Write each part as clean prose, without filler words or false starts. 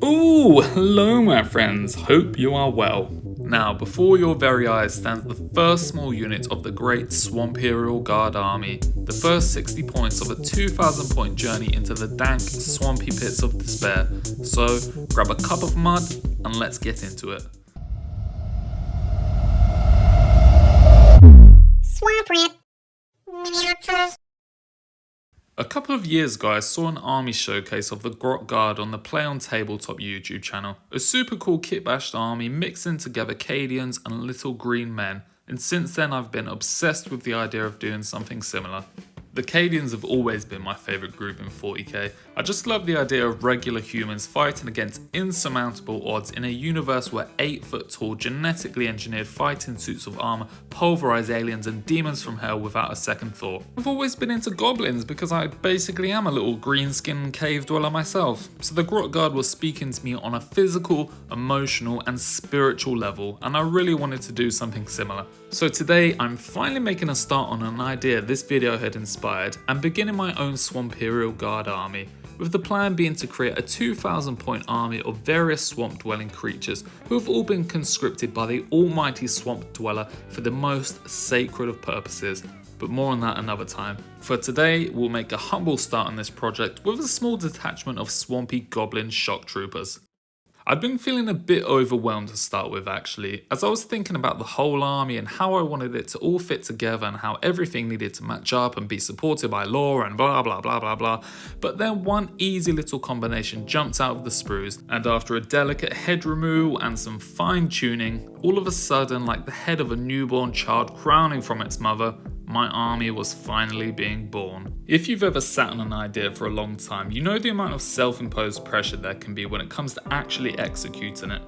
Ooh, hello my friends, hope you are well. Now, before your very eyes stands the first small unit of the great Swamperial Guard army, the first 60 points of a 2,000 point journey into the dank, swampy pits of despair. So, grab a cup of mud and let's get into it. Swamp miniatures. A couple of years ago, I saw an army showcase of the Grot Guard on the Play on Tabletop YouTube channel. A super cool kitbashed army mixing together Cadians and little green men, and since then I've been obsessed with the idea of doing something similar. The Cadians have always been my favourite group in 40k. I just love the idea of regular humans fighting against insurmountable odds in a universe where 8 foot tall, genetically engineered fighting suits of armour pulverise aliens and demons from hell without a second thought. I've always been into goblins because I basically am a little green skinned cave dweller myself, so the Grot Guard was speaking to me on a physical, emotional and spiritual level, and I really wanted to do something similar. So today I'm finally making a start on an idea this video had inspired and beginning my own Swamperial Guard army, with the plan being to create a 2,000 point army of various swamp dwelling creatures who have all been conscripted by the almighty swamp dweller for the most sacred of purposes, but more on that another time. For today, we'll make a humble start on this project with a small detachment of swampy goblin shocktroopers. I'd been feeling a bit overwhelmed to start with actually, as I was thinking about the whole army and how I wanted it to all fit together and how everything needed to match up and be supported by lore and blah blah blah blah blah. But then one easy little combination jumped out of the sprues, and after a delicate head removal and some fine tuning, all of a sudden, like the head of a newborn child crowning from its mother, my army was finally being born. If you've ever sat on an idea for a long time, you know the amount of self-imposed pressure there can be when it comes to actually executing it.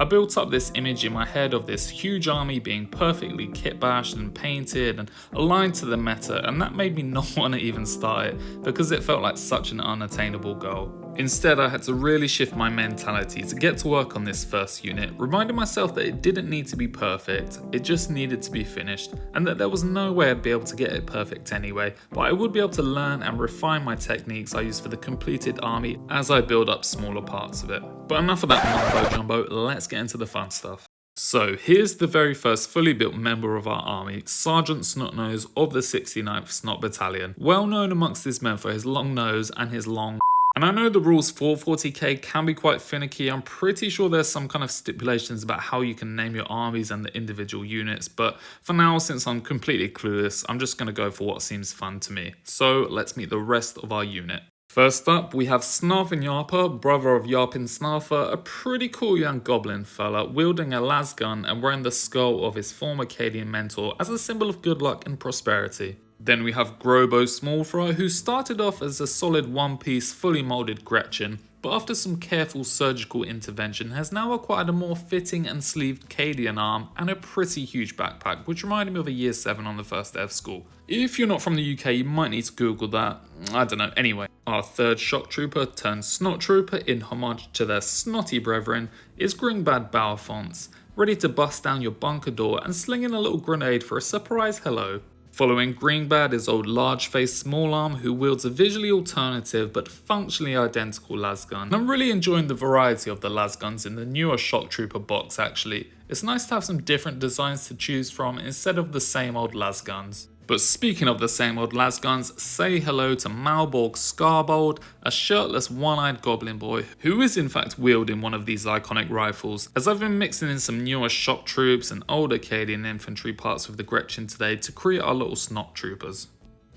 I built up this image in my head of this huge army being perfectly kitbashed and painted and aligned to the meta, and that made me not want to even start it because it felt like such an unattainable goal. Instead, I had to really shift my mentality to get to work on this first unit, reminding myself that it didn't need to be perfect, it just needed to be finished, and that there was no way I'd be able to get it perfect anyway, but I would be able to learn and refine my techniques I use for the completed army as I build up smaller parts of it. But enough of that mumbo jumbo, let's get into the fun stuff. So here's the very first fully built member of our army, Sergeant Snotnose of the 69th Snot Battalion, well known amongst his men for his long nose and his long. And I know the rules for 40k can be quite finicky. I'm pretty sure there's some kind of stipulations about how you can name your armies and the individual units, but for now, since I'm completely clueless, I'm just going to go for what seems fun to me. So let's meet the rest of our unit. First up, we have Snarfin Yarpa, brother of Yarpin Snarfer, a pretty cool young goblin fella wielding a lasgun and wearing the skull of his former Cadian mentor as a symbol of good luck and prosperity. Then we have Grobo Smallfry, who started off as a solid one-piece, fully moulded Gretchen, but after some careful surgical intervention has now acquired a more fitting and sleeved Cadian arm and a pretty huge backpack, which reminded me of a year 7 on the first day of school. If you're not from the UK, you might need to Google that. I don't know. Anyway, our third shock trooper turned snot trooper in homage to their snotty brethren is Gringbad Bowerfonts, ready to bust down your bunker door and sling in a little grenade for a surprise hello. Following Greenbad is old large-faced small arm who wields a visually alternative but functionally identical lasgun. And I'm really enjoying the variety of the lasguns in the newer Shock Trooper box actually. It's nice to have some different designs to choose from instead of the same old lasguns. But speaking of the same old lasguns, say hello to Malborg Scarbold, a shirtless one-eyed goblin boy who is in fact wielding one of these iconic rifles, as I've been mixing in some newer shock troops and old Acadian infantry parts with the Gretchen today to create our little snot troopers.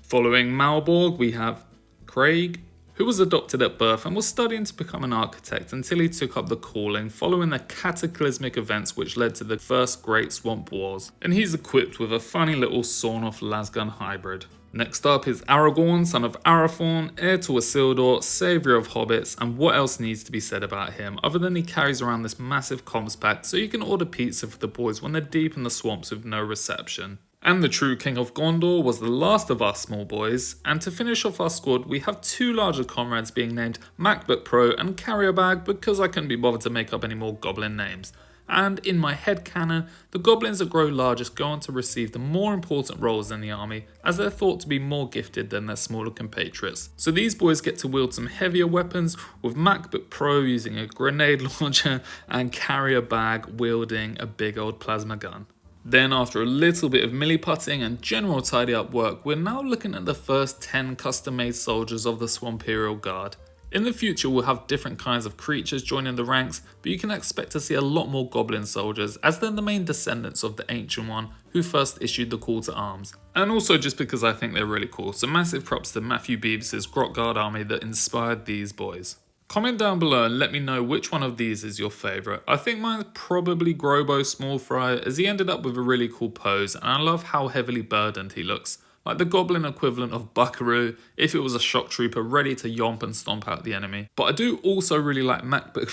Following Malborg we have Craig, who was adopted at birth and was studying to become an architect until he took up the calling following the cataclysmic events which led to the first Great Swamp Wars, and he's equipped with a funny little sawn-off lasgun hybrid. Next up is Aragorn, son of Arathorn, heir to Isildur, saviour of hobbits, and what else needs to be said about him other than he carries around this massive comms pack so you can order pizza for the boys when they're deep in the swamps with no reception. And the true King of Gondor was the last of our small boys, and to finish off our squad we have two larger comrades being named MacBook Pro and Carrier Bag because I couldn't be bothered to make up any more goblin names. And in my headcanon, the goblins that grow largest go on to receive the more important roles in the army, as they're thought to be more gifted than their smaller compatriots. So these boys get to wield some heavier weapons, with MacBook Pro using a grenade launcher and carrier bag wielding a big old plasma gun. Then after a little bit of milliputting and general tidy up work, we're now looking at the first 10 custom made soldiers of the Swamperial Guard. In the future we'll have different kinds of creatures joining the ranks, but you can expect to see a lot more goblin soldiers, as they're the main descendants of the ancient one who first issued the call to arms. And also just because I think they're really cool, so massive props to Matthew Beavis' Grot Guard army that inspired these boys. Comment down below and let me know which one of these is your favourite. I think mine's probably Grobo Small Fry, as he ended up with a really cool pose, and I love how heavily burdened he looks. Like the goblin equivalent of Buckaroo if it was a shock trooper ready to yomp and stomp out the enemy. But I do also really like MacBook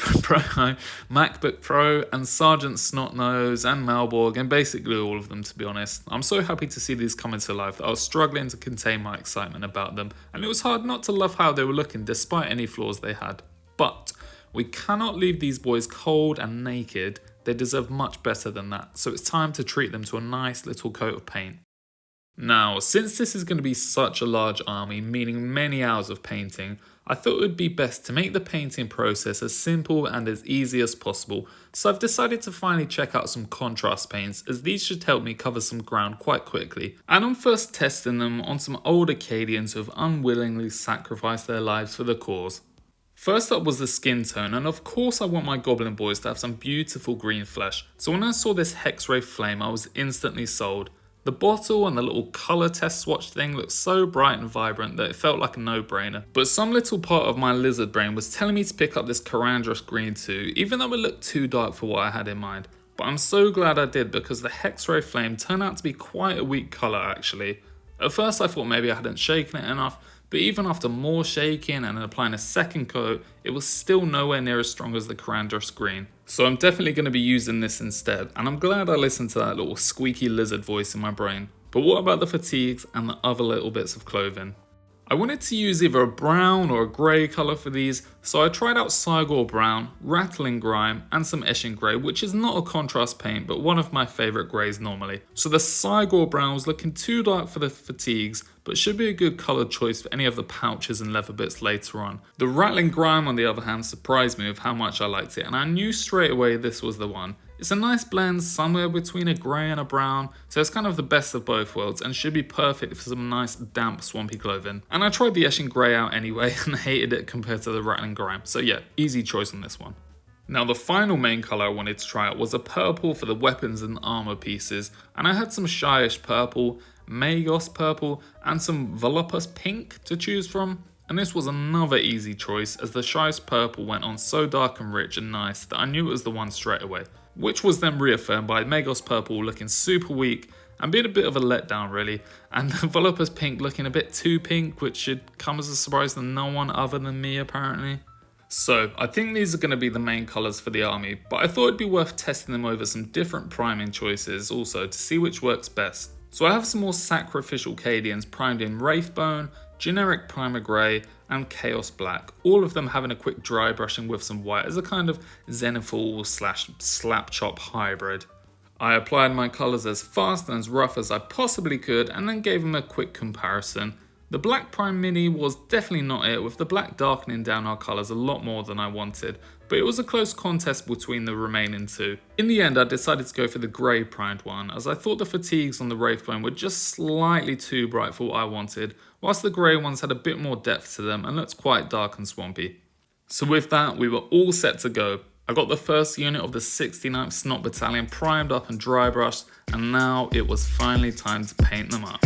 Pro and Sergeant Snotnose and Malborg, and basically all of them, to be honest. I'm so happy to see these come into life that I was struggling to contain my excitement about them, and it was hard not to love how they were looking despite any flaws they had. But we cannot leave these boys cold and naked. They deserve much better than that, so it's time to treat them to a nice little coat of paint. Now, since this is going to be such a large army, meaning many hours of painting, I thought it would be best to make the painting process as simple and as easy as possible, so I've decided to finally check out some contrast paints, as these should help me cover some ground quite quickly. And I'm first testing them on some old Acadians who have unwillingly sacrificed their lives for the cause. First up was the skin tone, and of course I want my goblin boys to have some beautiful green flesh, so when I saw this Hexray flame I was instantly sold. The bottle and the little colour test swatch thing looked so bright and vibrant that it felt like a no-brainer. But some little part of my lizard brain was telling me to pick up this Karandros green too, even though it looked too dark for what I had in mind. But I'm so glad I did, because the Hexray flame turned out to be quite a weak colour actually. At first I thought maybe I hadn't shaken it enough, but even after more shaking and applying a second coat, it was still nowhere near as strong as the Karandros green. So I'm definitely going to be using this instead, and I'm glad I listened to that little squeaky lizard voice in my brain. But what about the fatigues and the other little bits of clothing? I wanted to use either a brown or a grey colour for these, so I tried out Cygor Brown, Rattling Grime and some Eshin Grey, which is not a contrast paint but one of my favourite greys normally. So the Cygor Brown was looking too dark for the fatigues, but should be a good colour choice for any of the pouches and leather bits later on. The Rattling Grime on the other hand surprised me with how much I liked it, and I knew straight away this was the one. It's a nice blend somewhere between a grey and a brown, so it's kind of the best of both worlds and should be perfect for some nice damp swampy clothing. And I tried the Eshin Grey out anyway and hated it compared to the Rattling Grime, so yeah, easy choice on this one. Now the final main colour I wanted to try out was a purple for the weapons and armour pieces, and I had some Shyish purple, Magos purple and some Volupus pink to choose from. And this was another easy choice, as the Shyish purple went on so dark and rich and nice that I knew it was the one straight away, which was then reaffirmed by Magos purple looking super weak and being a bit of a letdown really, and the Volupus pink looking a bit too pink, which should come as a surprise to no one other than me apparently. So I think these are going to be the main colours for the army, but I thought it'd be worth testing them over some different priming choices also to see which works best. So I have some more sacrificial Cadians primed in Wraithbone, generic primer grey and chaos black, all of them having a quick dry brushing with some white as a kind of Zenithal / slap chop hybrid. I applied my colours as fast and as rough as I possibly could and then gave them a quick comparison. The black prime mini was definitely not it, with the black darkening down our colours a lot more than I wanted, but it was a close contest between the remaining two. In the end I decided to go for the grey primed one, as I thought the fatigues on the Wraithbone were just slightly too bright for what I wanted, whilst the grey ones had a bit more depth to them and looked quite dark and swampy. So with that we were all set to go. I got the first unit of the 69th Snot Battalion primed up and dry brushed, and now it was finally time to paint them up.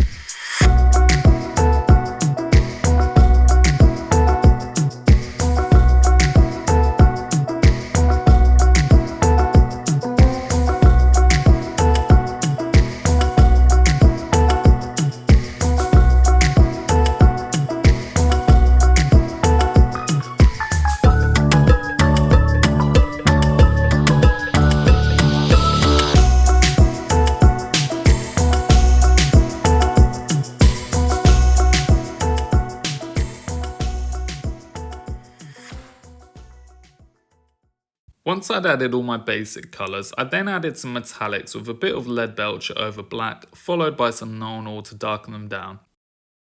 Once I'd added all my basic colours, I then added some metallics with a bit of lead belcher over black, followed by some null or to darken them down.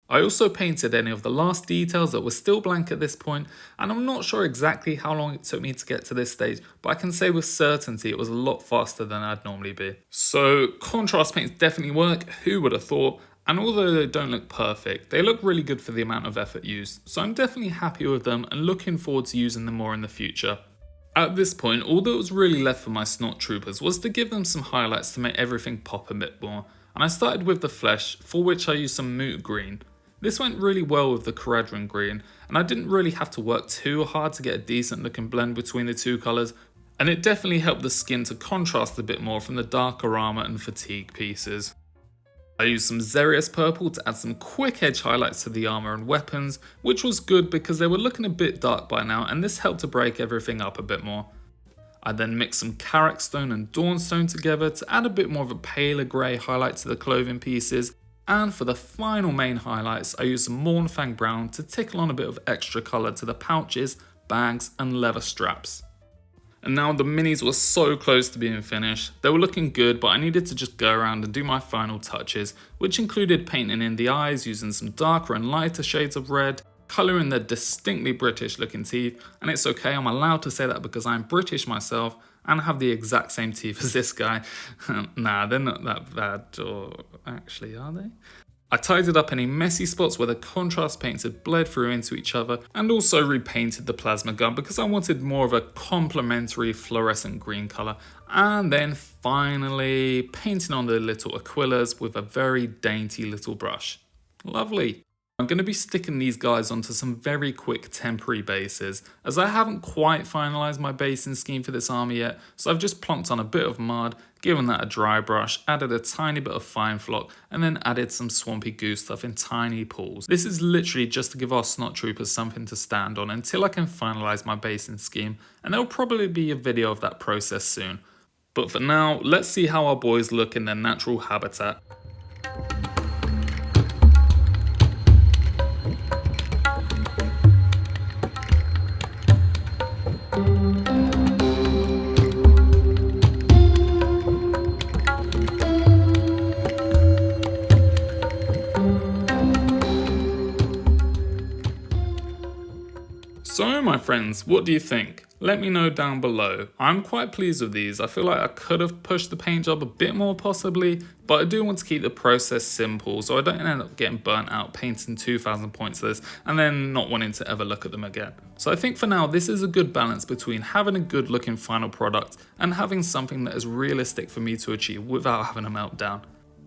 I also painted any of the last details that were still blank at this point, and I'm not sure exactly how long it took me to get to this stage, but I can say with certainty it was a lot faster than I'd normally be. So contrast paints definitely work, who would have thought? And although they don't look perfect, they look really good for the amount of effort used, so I'm definitely happy with them and looking forward to using them more in the future. At this point, all that was really left for my shocktroopers was to give them some highlights to make everything pop a bit more, and I started with the flesh, for which I used some moot green. This went really well with the Caradron green, and I didn't really have to work too hard to get a decent looking blend between the two colours, and it definitely helped the skin to contrast a bit more from the darker armour and fatigue pieces. I used some Xerius purple to add some quick edge highlights to the armour and weapons, which was good because they were looking a bit dark by now, and this helped to break everything up a bit more. I then mixed some Karakstone and Dawnstone together to add a bit more of a paler grey highlight to the clothing pieces, and for the final main highlights I used some Mournfang Brown to tickle on a bit of extra colour to the pouches, bags and leather straps. And now the minis were so close to being finished. They were looking good, but I needed to just go around and do my final touches, which included painting in the eyes using some darker and lighter shades of red, colouring the distinctly British looking teeth, and it's okay, I'm allowed to say that because I'm British myself and have the exact same teeth as this guy. Nah, they're not that bad, or actually are they? I tidied up any messy spots where the contrast paints had bled through into each other, and also repainted the plasma gun because I wanted more of a complementary fluorescent green colour, and then finally painting on the little Aquillas with a very dainty little brush. Lovely. I'm going to be sticking these guys onto some very quick temporary bases, as I haven't quite finalised my basing scheme for this army yet, so I've just plonked on a bit of mud, given that a dry brush, added a tiny bit of fine flock, and then added some swampy goo stuff in tiny pools. This is literally just to give our shocktroopers something to stand on until I can finalise my basing scheme, and there'll probably be a video of that process soon. But for now, let's see how our boys look in their natural habitat. So my friends, what do you think? Let me know down below. I'm quite pleased with these. I feel like I could have pushed the paint job a bit more possibly, but I do want to keep the process simple so I don't end up getting burnt out painting 2,000 points of this and then not wanting to ever look at them again. So I think for now this is a good balance between having a good looking final product and having something that is realistic for me to achieve without having a meltdown.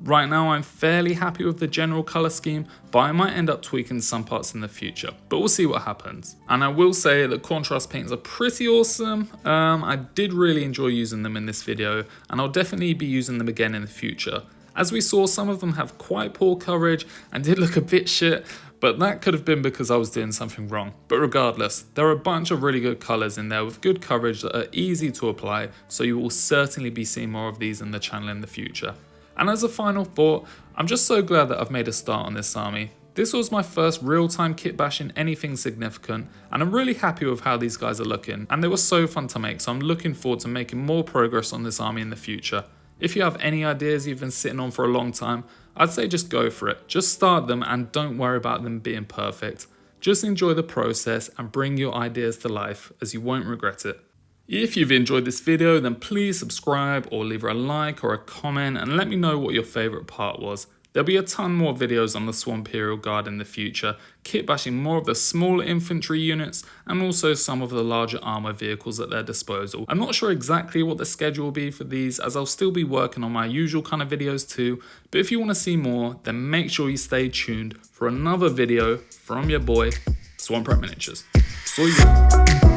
Right now I'm fairly happy with the general colour scheme, but I might end up tweaking some parts in the future, but we'll see what happens. And I will say that contrast paints are pretty awesome. I did really enjoy using them in this video, and I'll definitely be using them again in the future. As we saw, some of them have quite poor coverage and did look a bit shit, but that could have been because I was doing something wrong. But regardless, there are a bunch of really good colours in there with good coverage that are easy to apply, so you will certainly be seeing more of these in the channel in the future. And as a final thought, I'm just so glad that I've made a start on this army. This was my first real-time kit bash in anything significant, and I'm really happy with how these guys are looking, and they were so fun to make, so I'm looking forward to making more progress on this army in the future. If you have any ideas you've been sitting on for a long time, I'd say just go for it. Just start them and don't worry about them being perfect. Just enjoy the process and bring your ideas to life, as you won't regret it. If you've enjoyed this video, then please subscribe or leave a like or a comment and let me know what your favourite part was. There'll be a ton more videos on the Swamperial Guard in the future, kit bashing more of the smaller infantry units and also some of the larger armour vehicles at their disposal. I'm not sure exactly what the schedule will be for these, as I'll still be working on my usual kind of videos too, but if you want to see more, then make sure you stay tuned for another video from your boy, Swamperial Miniatures. See you.